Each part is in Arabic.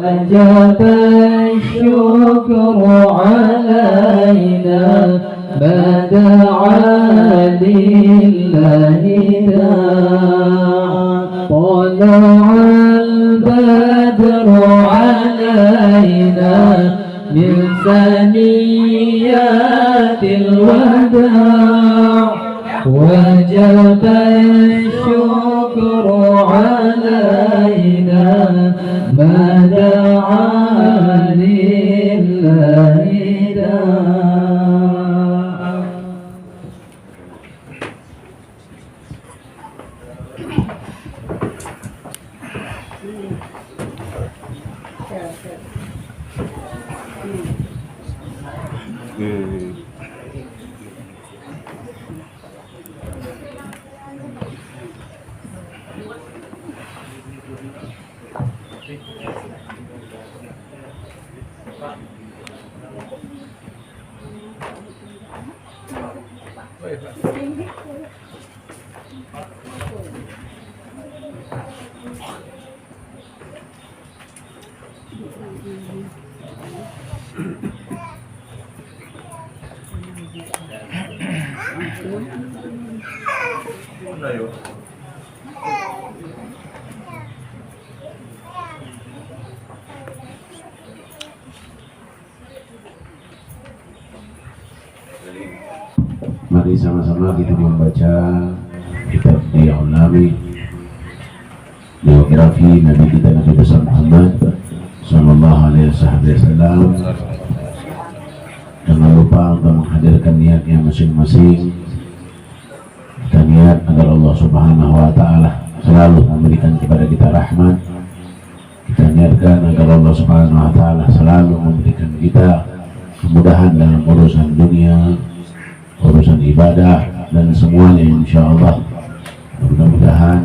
وجب الشكر علينا ما دعا لله طلع البدر علينا من ثنيات الوداع وجب الشكر علينا ما دعا لله Mari sama-sama kita membaca kitab Diyaulami biografi Nabi kita Nabi besar Muhammad Sallallahu Alaihi Wasallam. Jangan lupa untuk menghadirkan niatnya masing-masing. Kita niat agar Allah Subhanahu Wa Taala selalu memberikan kepada kita rahmat. Kita niatkan agar Allah Subhanahu Wa Taala selalu memberikan kita kemudahan dalam urusan dunia, urusan ibadah dan semuanya insya Allah. Mudah-mudahan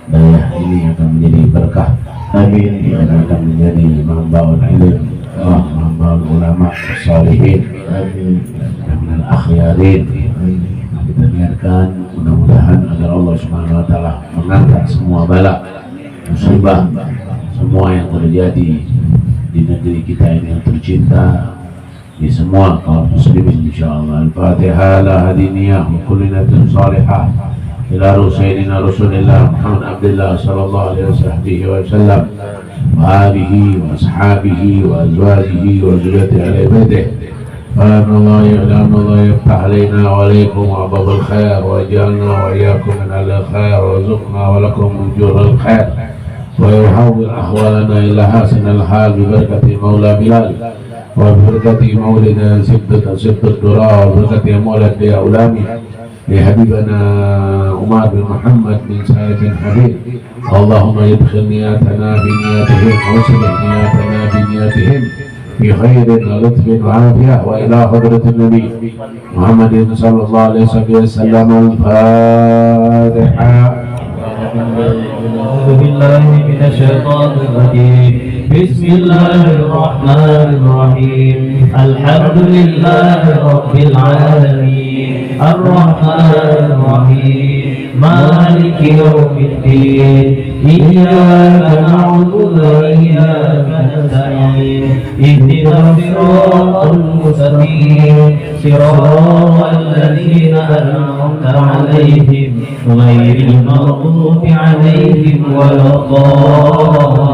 daya ini akan menjadi berkah. Amin. Dan akan menjadi manbaul ilm, manbaul ulama salihin, dan akhyarin. Kita niatkan mudah-mudahan agar Allah Subhanahu Wa Taala mengangkat semua bala, musibah, semua yang terjadi di negeri kita ini yang tercinta, di semua kaum muslimin insyaallah. Al-Fatihah la hadiniyah wa kullinatin salihah ila Sayyidina Rasulillah Muhammad Abdullah sallallahu alaihi wasallam wa alihi wa ashabihi wa azwajihi wa zurriyyatihi ala baitihi. Allah yaftah alaina wa alaikum abwabal khair wa jalna wa iyyakum min al-khair wa rizqna wa lakum min juril khair wa yuhawwil ahwalana ila hasanil hal bi barakati maula bilal وبركة مولد سبت الدراء وبركة مولد لأولامي لحبيبنا عمر بن محمد بن سعيد بن حبيب. اللهم يدخل نياتنا بنياتهم وصلح نياتنا بنياتهم في خير ولطف وعافية وإلى حضرة النبي محمد صلى الله عليه وسلم. الفاتحة. أعوذ بالله من الشيطان الرجيم. بسم الله الرحمن الرحيم. الحمد لله رب العالمين الرحمن الرحيم مالك يوم الدين إياك نعبد وإياك نستعين اهدنا الصراط المستقيم صراط الذين أنعمت عليهم غير المغضوب عليهم ولا الضالين.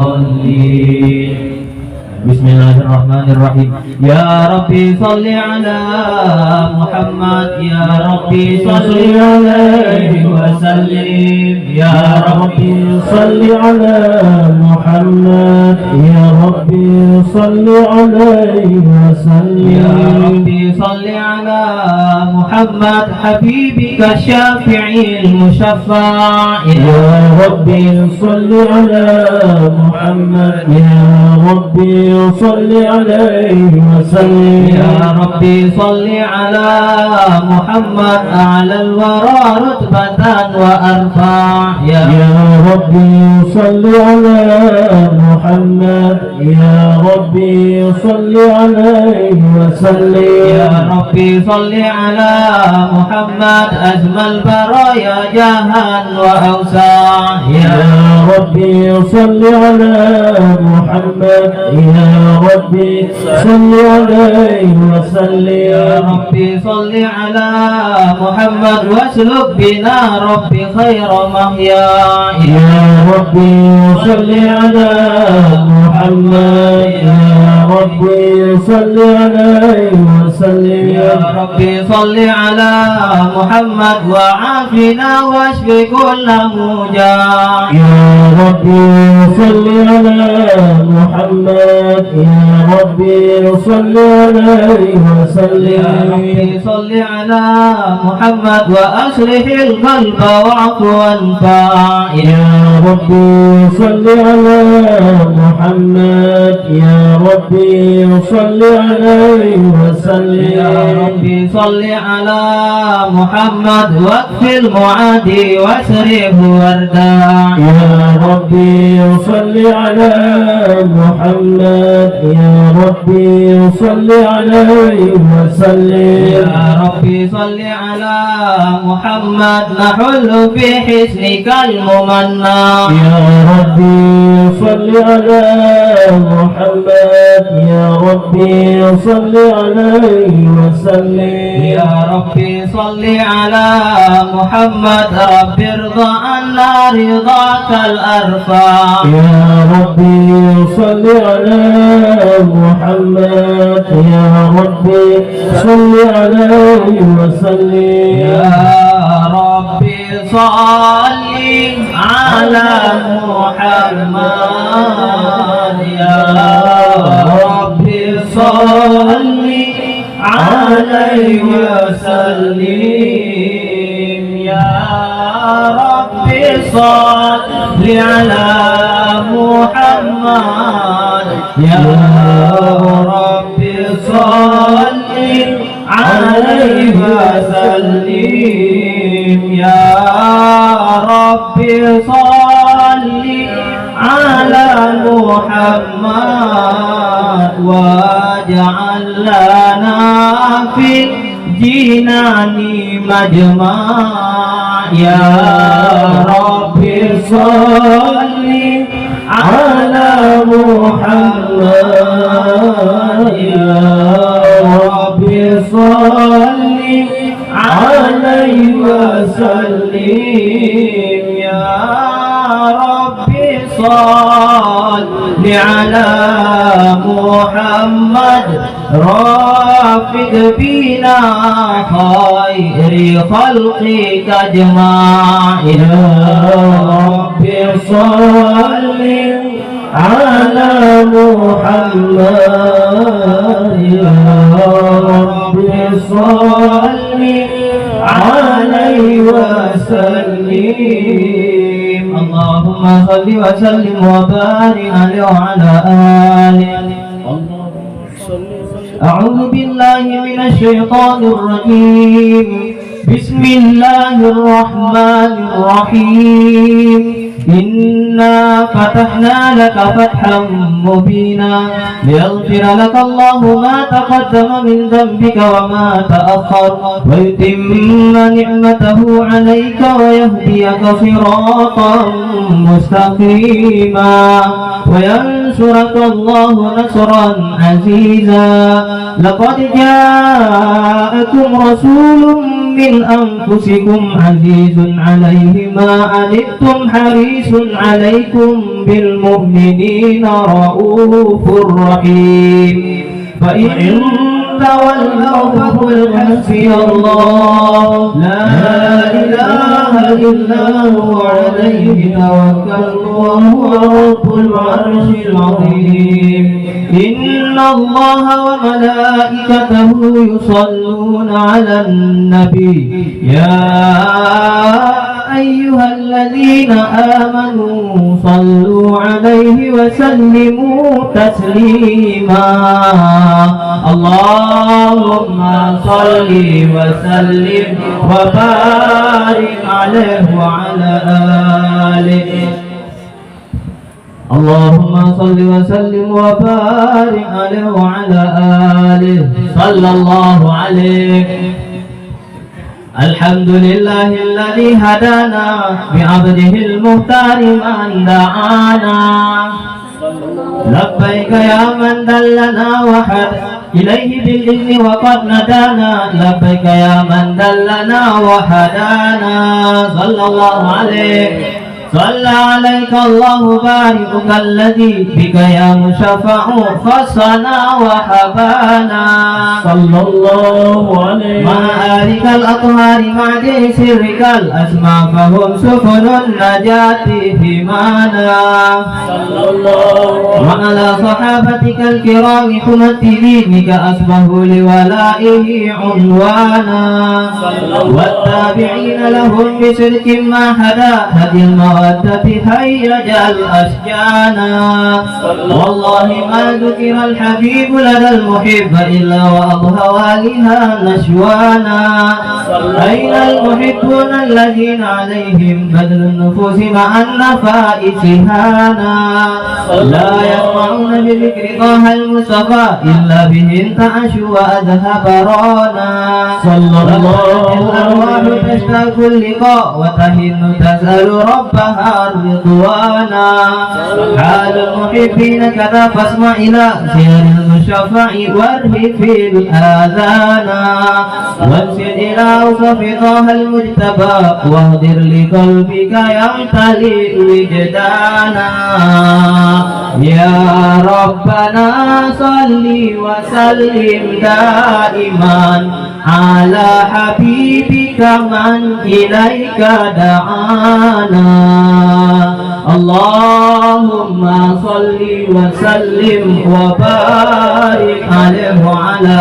Bismillahirrahmanirrahim. Ya Rabbi salli ala Muhammad, ya Rabbi salli alaihi wa sallim. Ya Rabbi salli ala Muhammad, ya Rabbi salli alaihi wa sallim. Ya Rabbi salli ala Muhammad habibika syafi'il musyaffa'. Ya Rabbi salli ala Muhammad, ya Rabbi صل عليه وسلم. يا ربي صل على محمد أعلى الورى رتبة وأرفع. يا ربي صل على محمد، يا ربي صل عليه وسلم يا ربي صل على محمد أزمى البرايا جاها وأوسع يا ربي صل على محمد يا ربي صل عليه وسلم يا ربي صل على محمد واسلك بنا ربي خير محيا يا ربي صل على محمد يا ربي صل عليه وسلم يا ربي صل على محمد وعافنا واشف كل موجع يا ربي صل على محمد يا ربي صل عليه وسلم يا ربي صل على محمد وأصلح القلب واعف وانفع يا ربي صل على محمد يا ربي صل عليه وسلم يا ربي صل على محمد واكف المعادي واسرف ورداع يا ربي صل على محمد يا ربي صل عليه وسلم يا ربي صل على محمد نحل في حسنك الممنى يا ربي صل على محمد يا ربي صل عليه وسلم يا ربي صل على محمد رب ارضى عنا رضاك الأرفع يا ربي صل على محمد يا ربي صل عليه وسلم يا ربي صل على محمد يا ربي صل عليه وسلم يا ربي صل على محمد يا ربي صل عليه وسلم يا ربي صل على محمد واجعل لنا في الجنان مجمع يا ربي صل على محمد يا ربي صل عليه وسلم يا ربي صل على محمد رافق بنا خير خلقك أجمع يا ربي صل على محمد يا ربي صل عليه وسلم اللهم صل وسلم وبارك عليه وعلى آله أعوذ بالله من الشيطان الرجيم بسم الله الرحمن الرحيم إنا فتحنا لك فتحا مبينا ليغفر لك الله ما تقدم من ذنبك وما تأخر ويتم نعمته عليك ويهديك صراطا مستقيما وينصرك الله نصرا عزيزا لقد جاءكم رسول من أنفسكم عزيز عليه ما عنتم حريص عليكم بالمؤمنين رؤوف رحيم فإن تولوا فقل حسبي الله لا إله إلا هو عليه توكلت وهو رب العرش العظيم إن الله وملائكته يصلون على النبي يا أيها الذين آمنوا صلوا عليه وسلموا تسليما اللهم صل وسلم وبارك عليه وعلى آله اللهم صل وسلم وبارك عليه وعلى آله صلى الله عليه. الحمد لله الذي هدانا بعبده المختار من دعانا. لبيك يا من دلنا وحد إليه بالإذن وقد ندانا. لبيك يا من دلنا وهدانا صلى الله عليه. صلى عليك الله بارئك الذي بك يا مشفع خصنا وحبانا. صلى الله عليه مع آلك الأطهار مع دين سرك الأسمى فهم سفن النجاة همانا. صلى الله وعلى صحابتك الكرام حمة دينك أصبحوا لولائه عنوانا. والتابعين لهم بصدق ما هدى هدي المودة هيج الأشجانا. والله ما ذكر الحبيب لدى المحب إلا وأضهى لها نشوانا. أين المحبون الذين عليهم بذل النفوس مع النفائس هانا. لا يسمعون بذكر طه المصطفى إلا به انتعشوا وأذهب رانا. صلى الله الأرواح تشتاق اللقاء وتهن تسأل ربها رضوانا. حال المحبين كذا فاسمع إلى سير المشفع وارهف الآذان. وانسل إلى أوصف طه المجتبى واهدر لقلبك يمتلئ وجدانا. يا ربنا صل وسلم دائما على حبيبك من إليك دعانا. اللهم صل وسلم وبارك عليه وعلى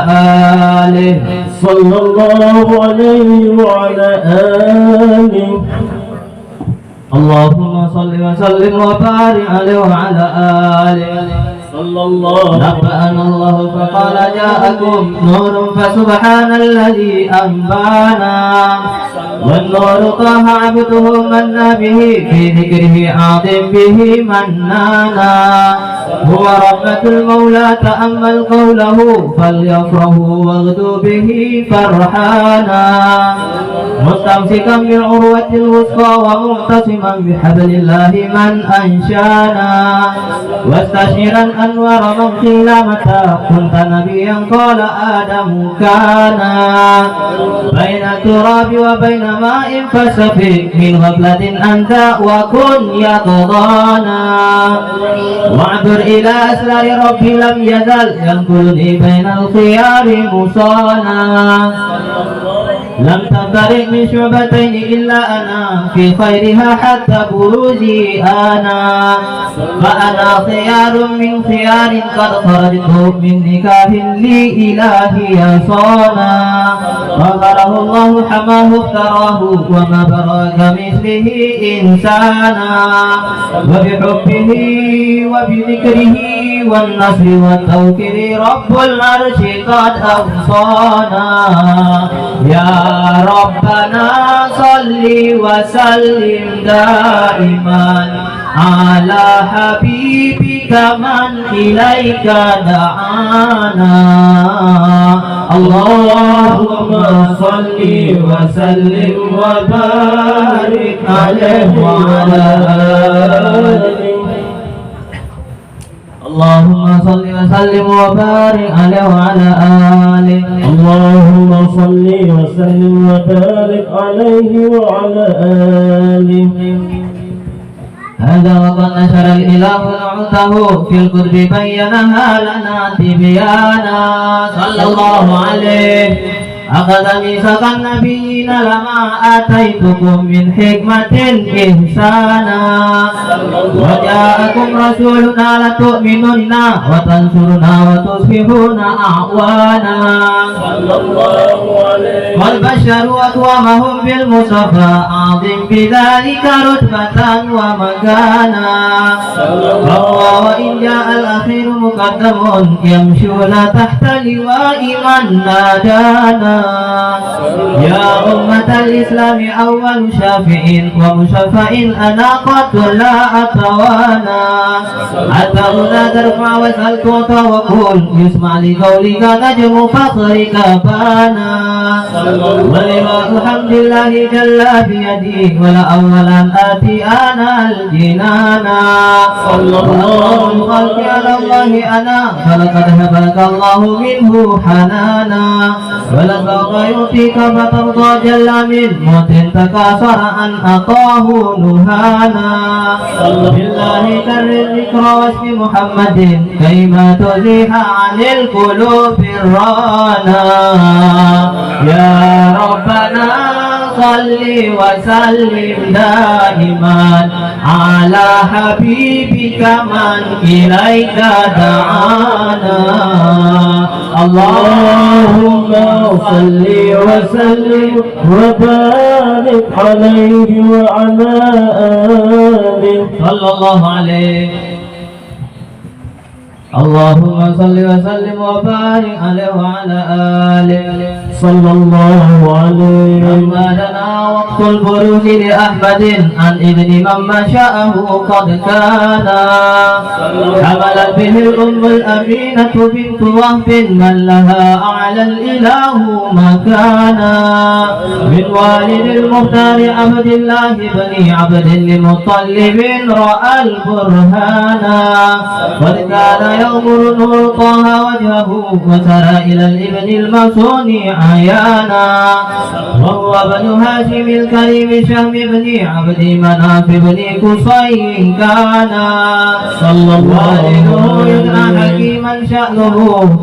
آله. صلى الله عليه وعلى آله. اللهم صل وسلم وبارك عليه وعلى آله. صلى الله نبأنا الله فقال جاءكم نور فسبحان الذي أنبانا. والنور طه عبده من به في ذكره عاظم به منانا. هو رحمة المولى تأمل قوله فليفرحوا واغدوا به فرحانا. مستمسكا بالعروة الوثقى ومعتصما بحبل الله من أنشانا. واستشيرا أنوار من قيل متى كنت نبيا قال آدم كان. بين التراب وبين ماء فاستفيق من غفلة أنت وكن يقضانا. واعبر إلى أسرار ربي لم يزل ينقلني بين الخيار مصانا. لم تفترق من شعبتين إلا أنا في خيرها حتى بروزي أنا. فأنا خيار من خيار قد خرجت من نكاح لي إلهي صانا. غفره الله حماه اختراه وما برا كمثله إنسانا. وبحبه وبذكره والنصر والتوكيل رب العرش قد أوصانا. يا ربنا صل وسلم دائما على حبيبك من إليك دعانا. اللهم صل وسلم وبارك عليه وعلى آله. اللهم صل وسلم وبارك عليه وعلى آله. اللهم صل وسلم وبارك عليه وعلى آله. هذا وقد نشر الإله نعوته في الكتب بينها لنا تبيانا. صلى الله عليه. أخذ ميثاق النبيين لما آتيتكم من حكمة إحسانا. وجاءكم رسولنا لتؤمنن وتنصرنا وتصبحون أعوانا. قد بشروا أقوامهم بالمصطفى أعظم بذلك رتبة ومكانا. فهو وإن جاء الأخير مقدم يمشون تحت لواء من نادانا. يا أمة الإسلام أول شافع ومشفع أنا قد لا أتوانا حتى هنا ترفع واسأل تعطى وقول يسمع لقولك نجم فخرك بانا ولواء حمد الله جل بيدي ولا أول أن آتي أنا الجنانا الله الخلق على الله أنا فلقد هبك الله منه حنانا ولسوف يؤتيك فترضى جل من موت تكاثر أن أطاه نهانا بالله كرر ذكر واسم محمد كيما تزيح عن القلوب الرانا يا ربنا صل وسلم دائما على حبيبك من إليك دعانا اللهم صل وسلم وبارك عليه وعلى آله صلى الله عليه اللهم صل وسلم وبارك عليه وعلى آله صلى الله عليه. لما دنا وقت البروز لأحمد عن ابن من شاءه قد كان حملت به الأم الأمينة بنت وهب من لها أعلى الإله مكانا من والد المختار عبد الله بن عبد المطلب رأى البرهانا قد كان يغمر نور طه وجهه وسرى إلى الابن المصون عيانا وهو بن هاشم الكريم شهم بن عبد مناف بن قصي كان صلى الله عليه يدعى حكيما شأنه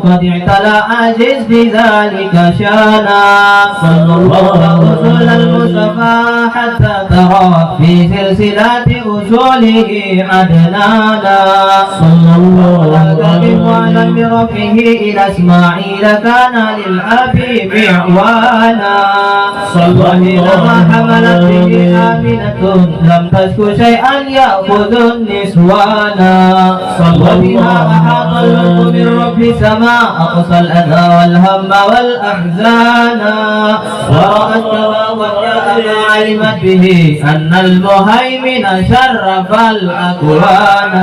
قد اعتلى عاجز بذلك شانا صلى الله رسول المصطفى حتى ترى في سلسلة أصوله عدنانا صلى الله عليه وعلم برفعه إلى إسماعيل كان للأب معوانا صلى الله حملت به آمنة لم تشك شيئا يأخذ النسوانا صلى بها أحاط الوقت من رب السماء أقصى الأذى والهم والأحزان ورأت كما وجاء ما علمت به أن المهيمن شرف الأكوان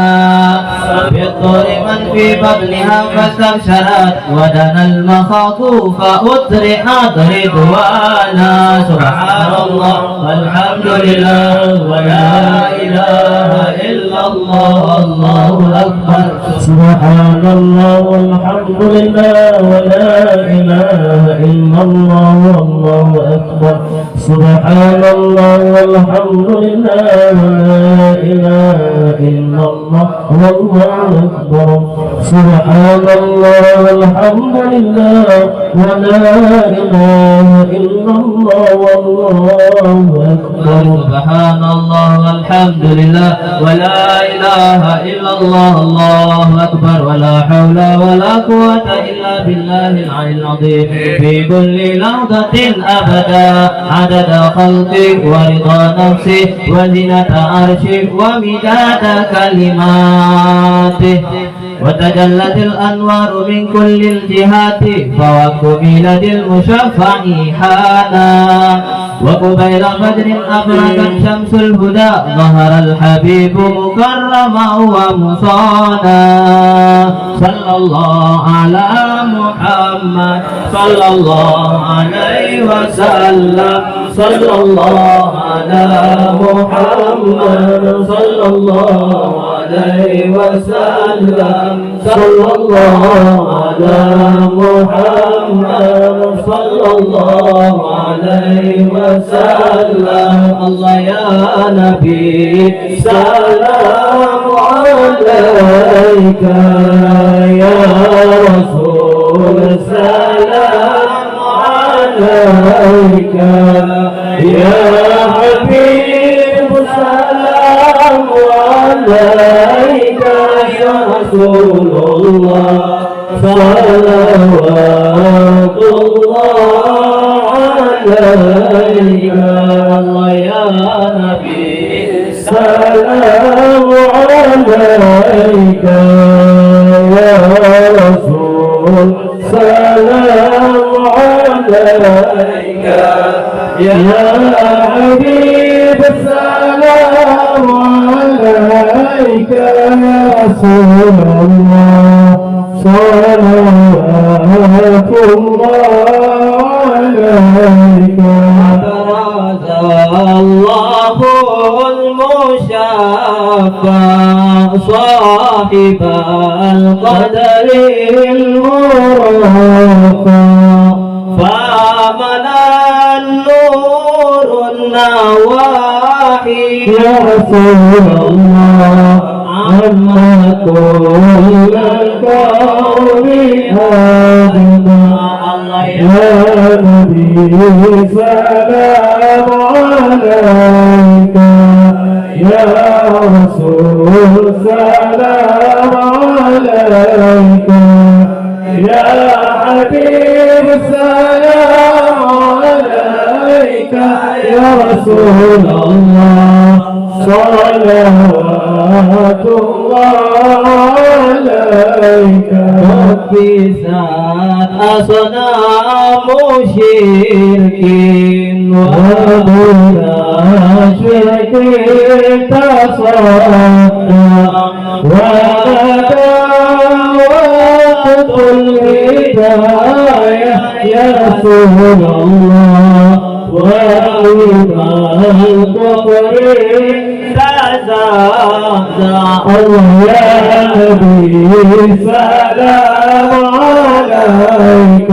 بالطور من في بطنها فاستبشرت ودنا المخاض فأطرحت رضوانا سبحان الله والحمد لله ولا إله إلا الله الله أكبر سبحان الله والحمد لله ولا إله إلا الله والله أكبر سبحان الله والحمد لله ولا إله إلا الله والله أكبر سبحان الله والحمد لله ولا إله إلا الله والله أكبر سبحان الله والحمد لله ولا إله إلا الله الله أكبر ولا حول ولا قوة إلا بالله العلي العظيم في كل لحظة أبدا عدد خلقك ورضا نفسك وزنة عرشك ومداد كلماته وتجلت الأنوار من كل الجهات فوكملت المشفع حانا وقبيل فجر أبرقت شمس الهدى ظهر الحبيب مكرما ومصانا صلى الله على محمد صلى الله عليه وسلم صلى الله على محمد صلى الله عليه وسلم صلى الله على محمد صلى الله عليه وسلم الله يا نبي سلام عليك يا رسول سلام عليك يا حبيب سلام عليك يا رسول الله صلوات الله عليك الله يا نبي سلام عليك يا رسول سلام عليك يا حبيب السلام عليك يا رسول الله صلوات الله عليك برز الله المشفع صاحب القدر المرفع فملا النور النواحي يا رسول الله عما كل الكون هادنا يا نبي سلام عليك يا رسول سلام عليك يا حبيب سلام عليك يا رسول الله صلوات الله عليك ربي ساد أصنام شرك وبلا شرك تصدق ودعوة الهداية يا رسول الله وإمام الكفر تزعزع الله يا نبي سلام عليك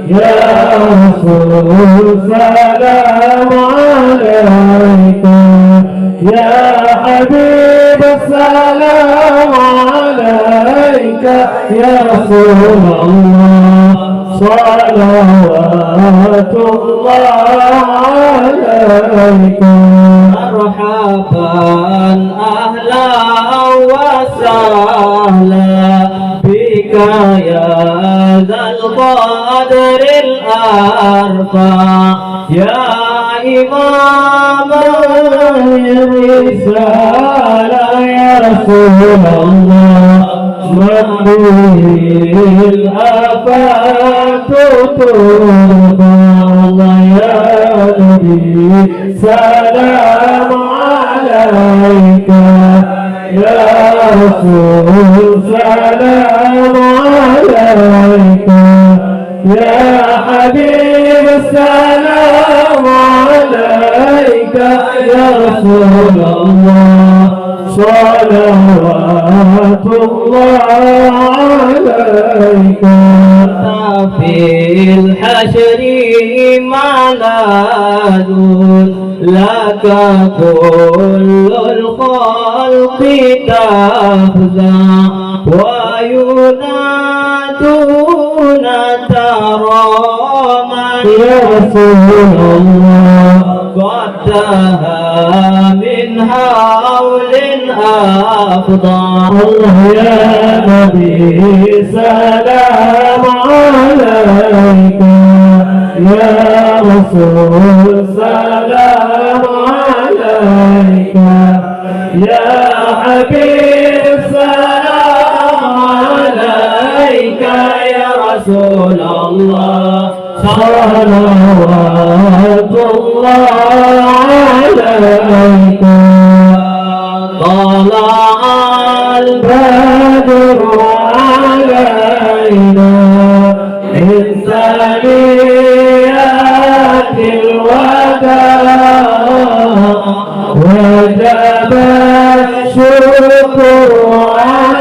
يا رسول سلام عليك يا حبيب السلام عليك يا رسول الله صلوات الله عليك مرحبا أهلا وسهلا بك يا ذا القدر الأرفع يا إمام الرسالة يا رسول الله من به الآفات ترضى يا نبي سلام عليك يا رسول سلام عليك يا حبيب السلام عليك يا رسول الله صلوات الله عليك في الحشر ملاذ لك كل الخلق تفزع وينادون تراما يا رسول الله قد تها من هول أفضع الله يا نبي سلام عليك يا رسول سلام عليك يا حبيب سلام عليك يا رسول الله صلوات الله عليك طلع البدر علينا من ثنيات الوداع وجب الشكر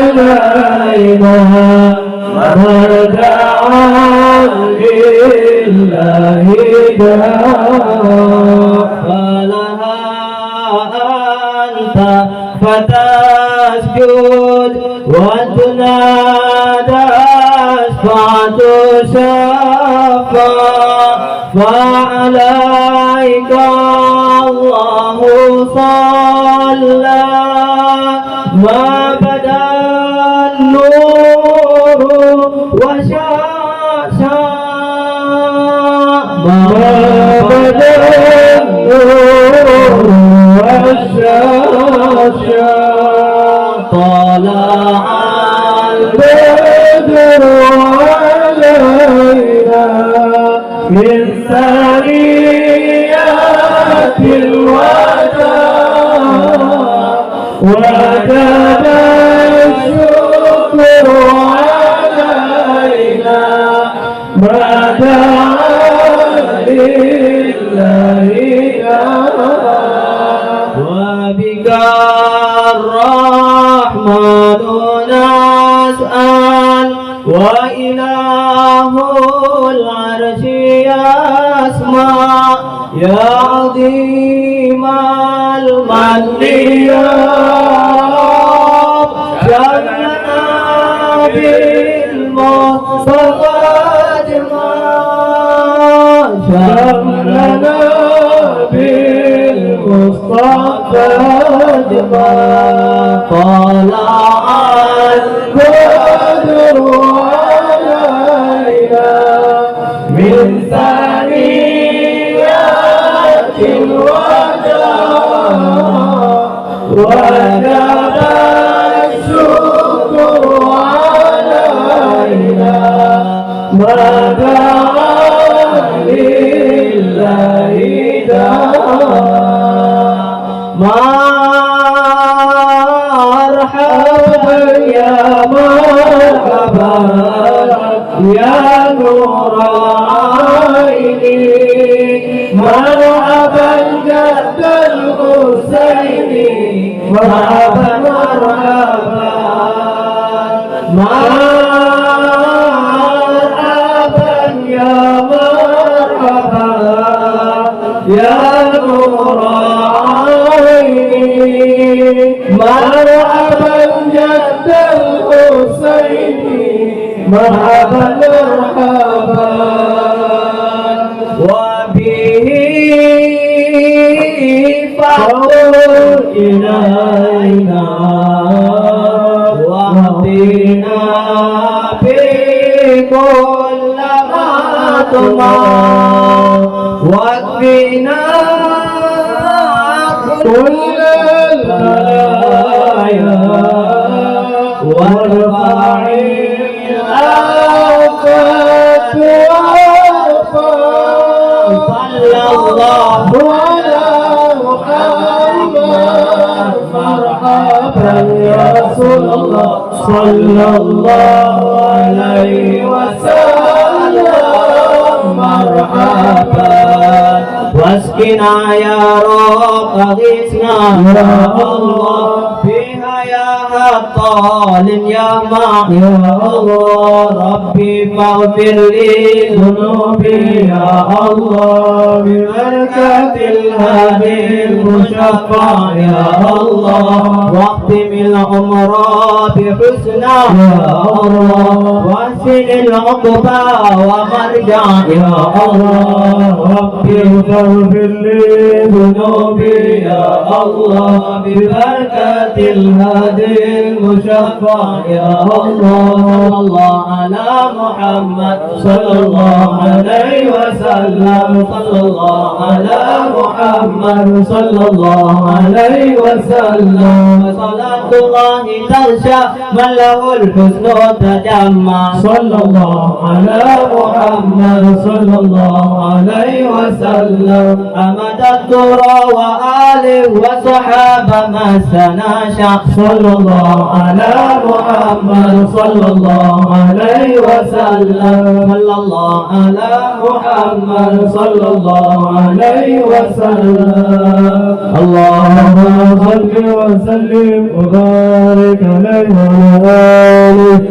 علينا ودعا لله فلها أنت فتسجد وتنادى فتشفع فعليك الله صلى ما بدا النور وشاشا ما بدا النور والشاشة طلع البدر علينا من ثنيات وإله العرش يسمع يا عظيم المن يا رب شرنا بالمصطفى اجمع شرنا بالمصطفى اجمع طلع البدر علينا من ثنيات الوداع وجب الشكر علينا ما دعا لله مرحبا يا مرحبا يا نور عيني مرحبا جد الحسين مرحبا مرحبا مرحبا يا مرحبا يا نور مرحبا جد الحسين مرحبا مرحبا وبه فضل إلينا واهدنا بكل ما تطمع واكفنا كل البلايا وارفع الآفات والآفات صلى الله على محمد مرحبا يا رسول الله صلى الله عليه وسلم مرحبا واسقنا يا رب اغثنا يا الله فيها يا هطال يا مع يا الله ربي فاغفر لي ذنوبي يا الله ببركة الهادي المشفع يا الله واختم العمر بحسنى يا الله واحسن العقبى ومرجع يا الله ربي فاغفر لي ذنوبي يا الله ببركة الهادي المشفع يا الله صلى الله على محمد صلى الله عليه وسلم صلى الله على محمد صلى الله عليه وسلم صلاة الله تغشى من له الحسن تجمع صلى الله على محمد صلى الله عليه وسلم أمد الدرى وآله وصحابة ما سناشا صلى الله على محمد صلى الله عليه وسلم صلى الله على محمد صلى الله عليه وسلم اللهم صل وسلم وبارك عليه وعلى آله